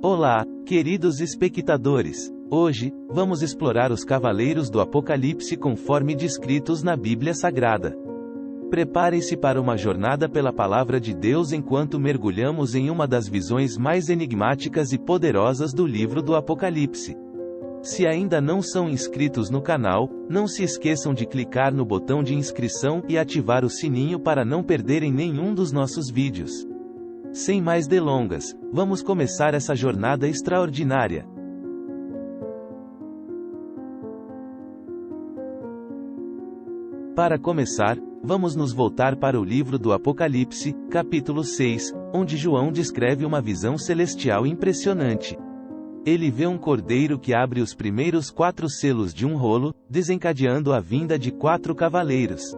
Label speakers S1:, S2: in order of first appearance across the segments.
S1: Olá, queridos espectadores! Hoje, vamos explorar os Cavaleiros do Apocalipse conforme descritos na Bíblia Sagrada. Preparem-se para uma jornada pela Palavra de Deus enquanto mergulhamos em uma das visões mais enigmáticas e poderosas do livro do Apocalipse. Se ainda não são inscritos no canal, não se esqueçam de clicar no botão de inscrição e ativar o sininho para não perderem nenhum dos nossos vídeos. Sem mais delongas, vamos começar essa jornada extraordinária. Para começar, vamos nos voltar para o livro do Apocalipse, capítulo 6, onde João descreve uma visão celestial impressionante. Ele vê um cordeiro que abre os primeiros 4 selos de um rolo, desencadeando a vinda de 4 cavaleiros.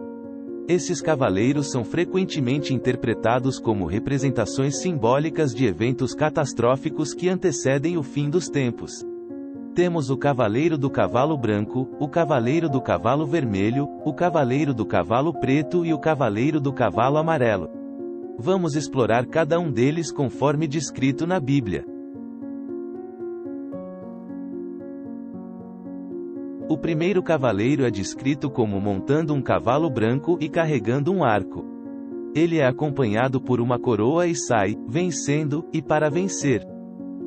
S1: Esses cavaleiros são frequentemente interpretados como representações simbólicas de eventos catastróficos que antecedem o fim dos tempos. Temos o cavaleiro do cavalo branco, o cavaleiro do cavalo vermelho, o cavaleiro do cavalo preto e o cavaleiro do cavalo amarelo. Vamos explorar cada um deles conforme descrito na Bíblia. O primeiro cavaleiro é descrito como montando um cavalo branco e carregando um arco. Ele é acompanhado por uma coroa e sai, vencendo, e para vencer.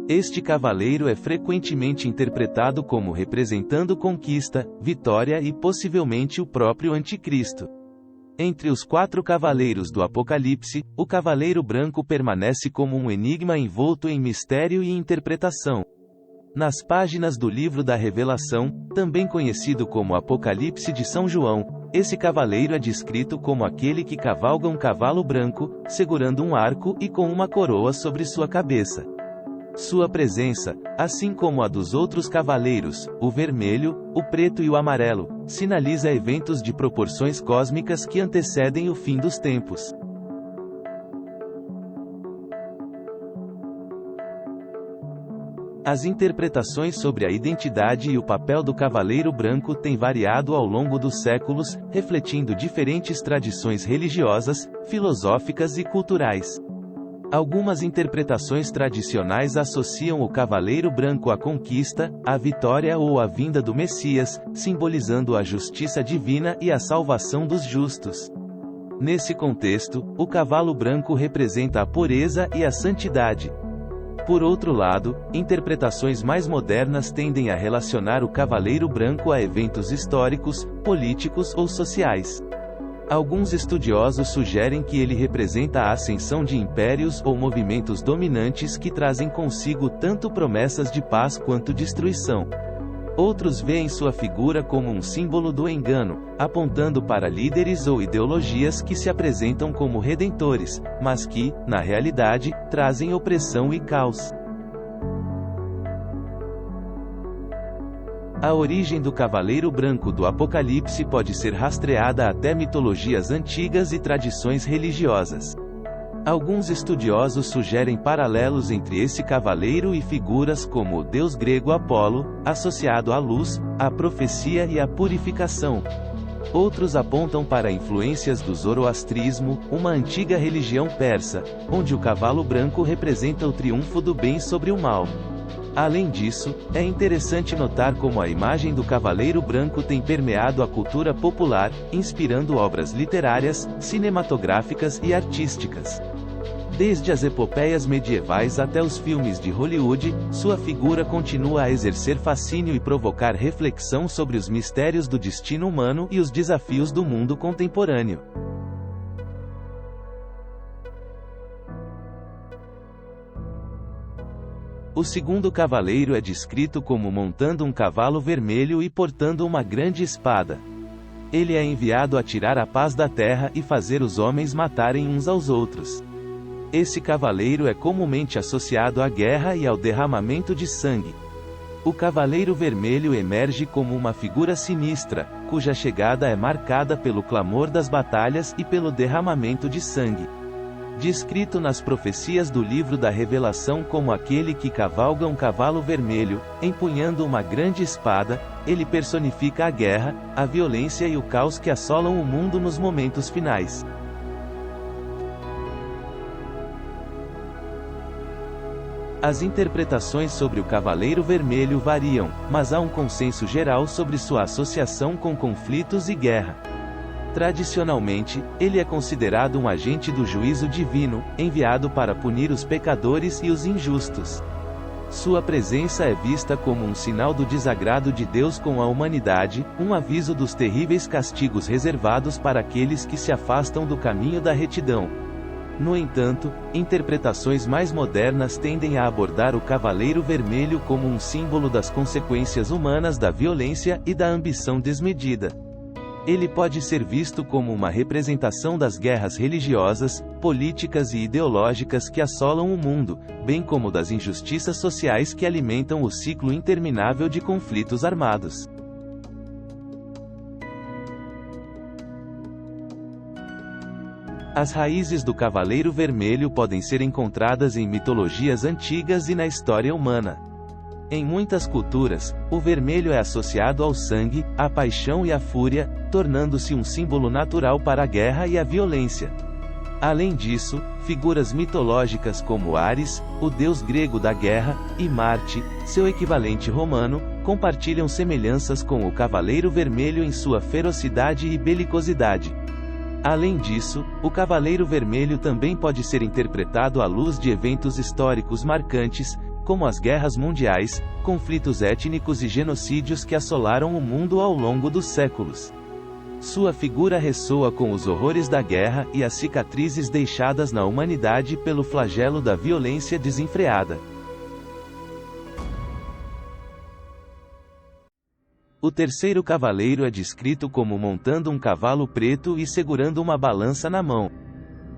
S1: Este cavaleiro é frequentemente interpretado como representando conquista, vitória e possivelmente o próprio Anticristo. Entre os 4 cavaleiros do Apocalipse, o cavaleiro branco permanece como um enigma envolto em mistério e interpretação. Nas páginas do livro da Revelação, também conhecido como Apocalipse de São João, esse cavaleiro é descrito como aquele que cavalga um cavalo branco, segurando um arco e com uma coroa sobre sua cabeça. Sua presença, assim como a dos outros cavaleiros, o vermelho, o preto e o amarelo, sinaliza eventos de proporções cósmicas que antecedem o fim dos tempos. As interpretações sobre a identidade e o papel do Cavaleiro Branco têm variado ao longo dos séculos, refletindo diferentes tradições religiosas, filosóficas e culturais. Algumas interpretações tradicionais associam o Cavaleiro Branco à conquista, à vitória ou à vinda do Messias, simbolizando a justiça divina e a salvação dos justos. Nesse contexto, o cavalo branco representa a pureza e a santidade. Por outro lado, interpretações mais modernas tendem a relacionar o Cavaleiro Branco a eventos históricos, políticos ou sociais. Alguns estudiosos sugerem que ele representa a ascensão de impérios ou movimentos dominantes que trazem consigo tanto promessas de paz quanto destruição. Outros veem sua figura como um símbolo do engano, apontando para líderes ou ideologias que se apresentam como redentores, mas que, na realidade, trazem opressão e caos. A origem do Cavaleiro Branco do Apocalipse pode ser rastreada até mitologias antigas e tradições religiosas. Alguns estudiosos sugerem paralelos entre esse cavaleiro e figuras como o deus grego Apolo, associado à luz, à profecia e à purificação. Outros apontam para influências do zoroastrismo, uma antiga religião persa, onde o cavalo branco representa o triunfo do bem sobre o mal. Além disso, é interessante notar como a imagem do Cavaleiro Branco tem permeado a cultura popular, inspirando obras literárias, cinematográficas e artísticas. Desde as epopeias medievais até os filmes de Hollywood, sua figura continua a exercer fascínio e provocar reflexão sobre os mistérios do destino humano e os desafios do mundo contemporâneo. O segundo cavaleiro é descrito como montando um cavalo vermelho e portando uma grande espada. Ele é enviado a tirar a paz da terra e fazer os homens matarem uns aos outros. Esse cavaleiro é comumente associado à guerra e ao derramamento de sangue. O Cavaleiro Vermelho emerge como uma figura sinistra, cuja chegada é marcada pelo clamor das batalhas e pelo derramamento de sangue. Descrito nas profecias do livro da Revelação como aquele que cavalga um cavalo vermelho, empunhando uma grande espada, ele personifica a guerra, a violência e o caos que assolam o mundo nos momentos finais. As interpretações sobre o Cavaleiro Vermelho variam, mas há um consenso geral sobre sua associação com conflitos e guerra. Tradicionalmente, ele é considerado um agente do juízo divino, enviado para punir os pecadores e os injustos. Sua presença é vista como um sinal do desagrado de Deus com a humanidade, um aviso dos terríveis castigos reservados para aqueles que se afastam do caminho da retidão. No entanto, interpretações mais modernas tendem a abordar o Cavaleiro Vermelho como um símbolo das consequências humanas da violência e da ambição desmedida. Ele pode ser visto como uma representação das guerras religiosas, políticas e ideológicas que assolam o mundo, bem como das injustiças sociais que alimentam o ciclo interminável de conflitos armados. As raízes do Cavaleiro Vermelho podem ser encontradas em mitologias antigas e na história humana. Em muitas culturas, o vermelho é associado ao sangue, à paixão e à fúria, tornando-se um símbolo natural para a guerra e a violência. Além disso, figuras mitológicas como Ares, o deus grego da guerra, e Marte, seu equivalente romano, compartilham semelhanças com o Cavaleiro Vermelho em sua ferocidade e belicosidade. Além disso, o Cavaleiro Vermelho também pode ser interpretado à luz de eventos históricos marcantes, como as guerras mundiais, conflitos étnicos e genocídios que assolaram o mundo ao longo dos séculos. Sua figura ressoa com os horrores da guerra e as cicatrizes deixadas na humanidade pelo flagelo da violência desenfreada. O terceiro cavaleiro é descrito como montando um cavalo preto e segurando uma balança na mão.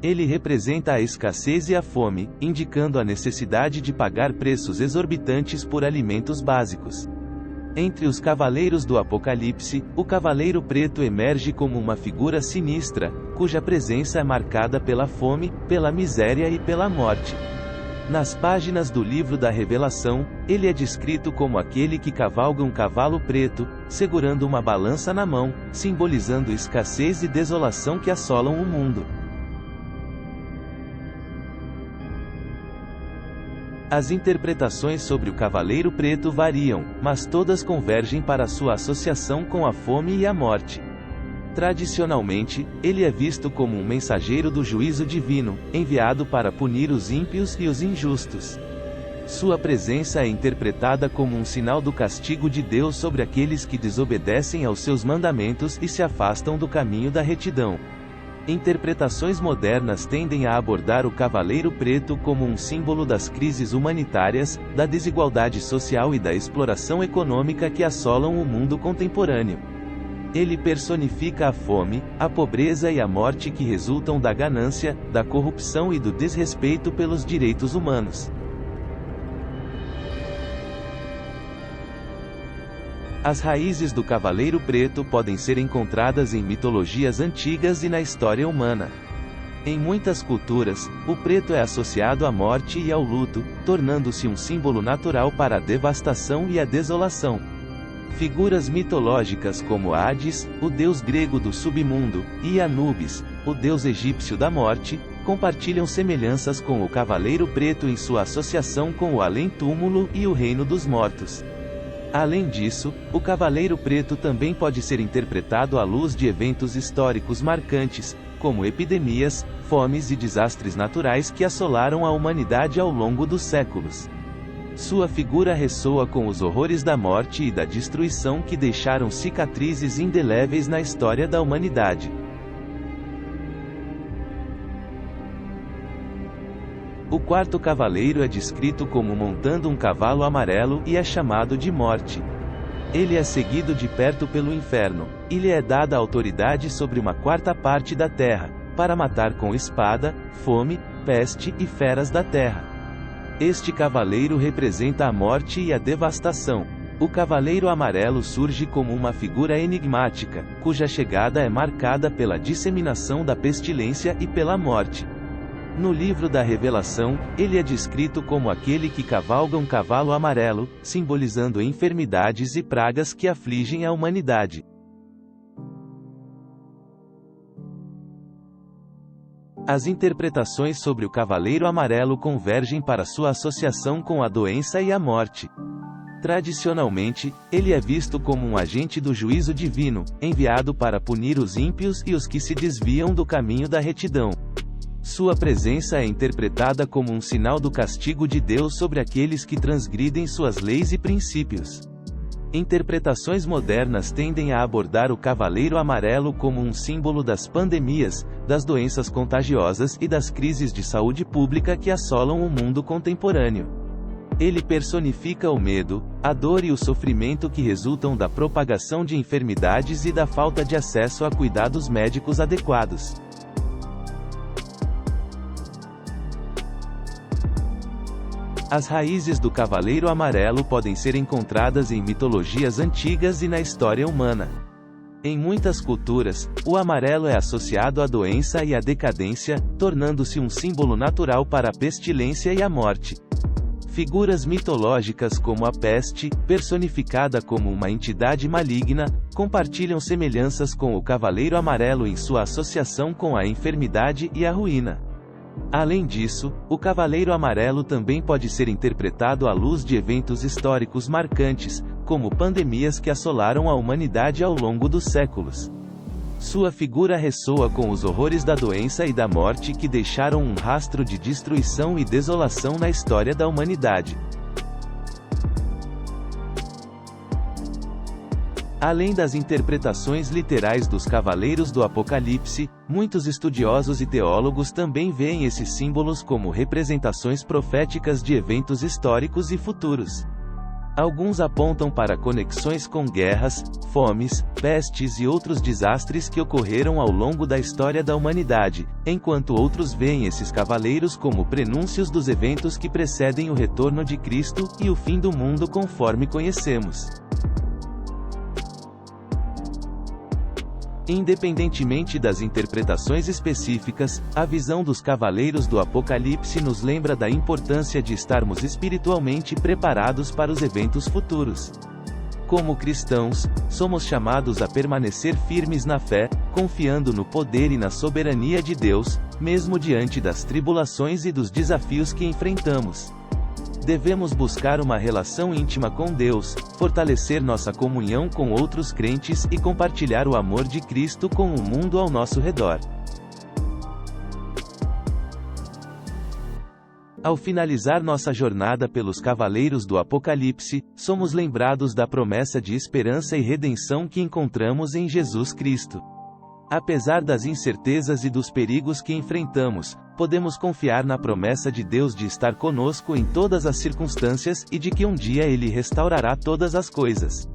S1: Ele representa a escassez e a fome, indicando a necessidade de pagar preços exorbitantes por alimentos básicos. Entre os cavaleiros do Apocalipse, o Cavaleiro Preto emerge como uma figura sinistra, cuja presença é marcada pela fome, pela miséria e pela morte. Nas páginas do livro da Revelação, ele é descrito como aquele que cavalga um cavalo preto, segurando uma balança na mão, simbolizando escassez e desolação que assolam o mundo. As interpretações sobre o Cavaleiro Preto variam, mas todas convergem para sua associação com a fome e a morte. Tradicionalmente, ele é visto como um mensageiro do juízo divino, enviado para punir os ímpios e os injustos. Sua presença é interpretada como um sinal do castigo de Deus sobre aqueles que desobedecem aos seus mandamentos e se afastam do caminho da retidão. Interpretações modernas tendem a abordar o Cavaleiro Preto como um símbolo das crises humanitárias, da desigualdade social e da exploração econômica que assolam o mundo contemporâneo. Ele personifica a fome, a pobreza e a morte que resultam da ganância, da corrupção e do desrespeito pelos direitos humanos. As raízes do Cavaleiro Preto podem ser encontradas em mitologias antigas e na história humana. Em muitas culturas, o preto é associado à morte e ao luto, tornando-se um símbolo natural para a devastação e a desolação. Figuras mitológicas como Hades, o deus grego do submundo, e Anubis, o deus egípcio da morte, compartilham semelhanças com o Cavaleiro Preto em sua associação com o além-túmulo e o reino dos mortos. Além disso, o Cavaleiro Preto também pode ser interpretado à luz de eventos históricos marcantes, como epidemias, fomes e desastres naturais que assolaram a humanidade ao longo dos séculos. Sua figura ressoa com os horrores da morte e da destruição que deixaram cicatrizes indeléveis na história da humanidade. O quarto cavaleiro é descrito como montando um cavalo amarelo e é chamado de Morte. Ele é seguido de perto pelo inferno, e lhe é dada autoridade sobre uma quarta parte da terra, para matar com espada, fome, peste e feras da terra. Este cavaleiro representa a morte e a devastação. O Cavaleiro Amarelo surge como uma figura enigmática, cuja chegada é marcada pela disseminação da pestilência e pela morte. No livro da Revelação, ele é descrito como aquele que cavalga um cavalo amarelo, simbolizando enfermidades e pragas que afligem a humanidade. As interpretações sobre o Cavaleiro Amarelo convergem para sua associação com a doença e a morte. Tradicionalmente, ele é visto como um agente do juízo divino, enviado para punir os ímpios e os que se desviam do caminho da retidão. Sua presença é interpretada como um sinal do castigo de Deus sobre aqueles que transgridem suas leis e princípios. Interpretações modernas tendem a abordar o Cavaleiro Amarelo como um símbolo das pandemias, das doenças contagiosas e das crises de saúde pública que assolam o mundo contemporâneo. Ele personifica o medo, a dor e o sofrimento que resultam da propagação de enfermidades e da falta de acesso a cuidados médicos adequados. As raízes do Cavaleiro Amarelo podem ser encontradas em mitologias antigas e na história humana. Em muitas culturas, o amarelo é associado à doença e à decadência, tornando-se um símbolo natural para a pestilência e a morte. Figuras mitológicas como a peste, personificada como uma entidade maligna, compartilham semelhanças com o Cavaleiro Amarelo em sua associação com a enfermidade e a ruína. Além disso, o Cavaleiro Amarelo também pode ser interpretado à luz de eventos históricos marcantes, como pandemias que assolaram a humanidade ao longo dos séculos. Sua figura ressoa com os horrores da doença e da morte que deixaram um rastro de destruição e desolação na história da humanidade. Além das interpretações literais dos Cavaleiros do Apocalipse, muitos estudiosos e teólogos também veem esses símbolos como representações proféticas de eventos históricos e futuros. Alguns apontam para conexões com guerras, fomes, pestes e outros desastres que ocorreram ao longo da história da humanidade, enquanto outros veem esses cavaleiros como prenúncios dos eventos que precedem o retorno de Cristo e o fim do mundo conforme conhecemos. Independentemente das interpretações específicas, a visão dos Cavaleiros do Apocalipse nos lembra da importância de estarmos espiritualmente preparados para os eventos futuros. Como cristãos, somos chamados a permanecer firmes na fé, confiando no poder e na soberania de Deus, mesmo diante das tribulações e dos desafios que enfrentamos. Devemos buscar uma relação íntima com Deus, fortalecer nossa comunhão com outros crentes e compartilhar o amor de Cristo com o mundo ao nosso redor. Ao finalizar nossa jornada pelos Cavaleiros do Apocalipse, somos lembrados da promessa de esperança e redenção que encontramos em Jesus Cristo. Apesar das incertezas e dos perigos que enfrentamos, podemos confiar na promessa de Deus de estar conosco em todas as circunstâncias e de que um dia Ele restaurará todas as coisas.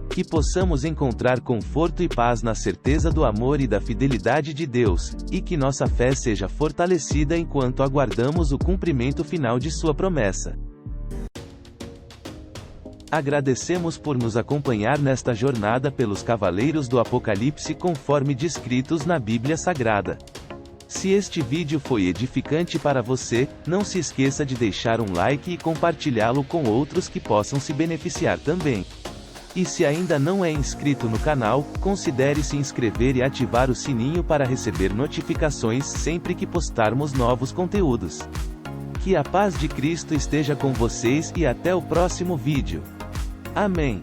S1: Que possamos encontrar conforto e paz na certeza do amor e da fidelidade de Deus, e que nossa fé seja fortalecida enquanto aguardamos o cumprimento final de Sua promessa. Agradecemos por nos acompanhar nesta jornada pelos Cavaleiros do Apocalipse conforme descritos na Bíblia Sagrada. Se este vídeo foi edificante para você, não se esqueça de deixar um like e compartilhá-lo com outros que possam se beneficiar também. E se ainda não é inscrito no canal, considere se inscrever e ativar o sininho para receber notificações sempre que postarmos novos conteúdos. Que a paz de Cristo esteja com vocês e até o próximo vídeo. Amém.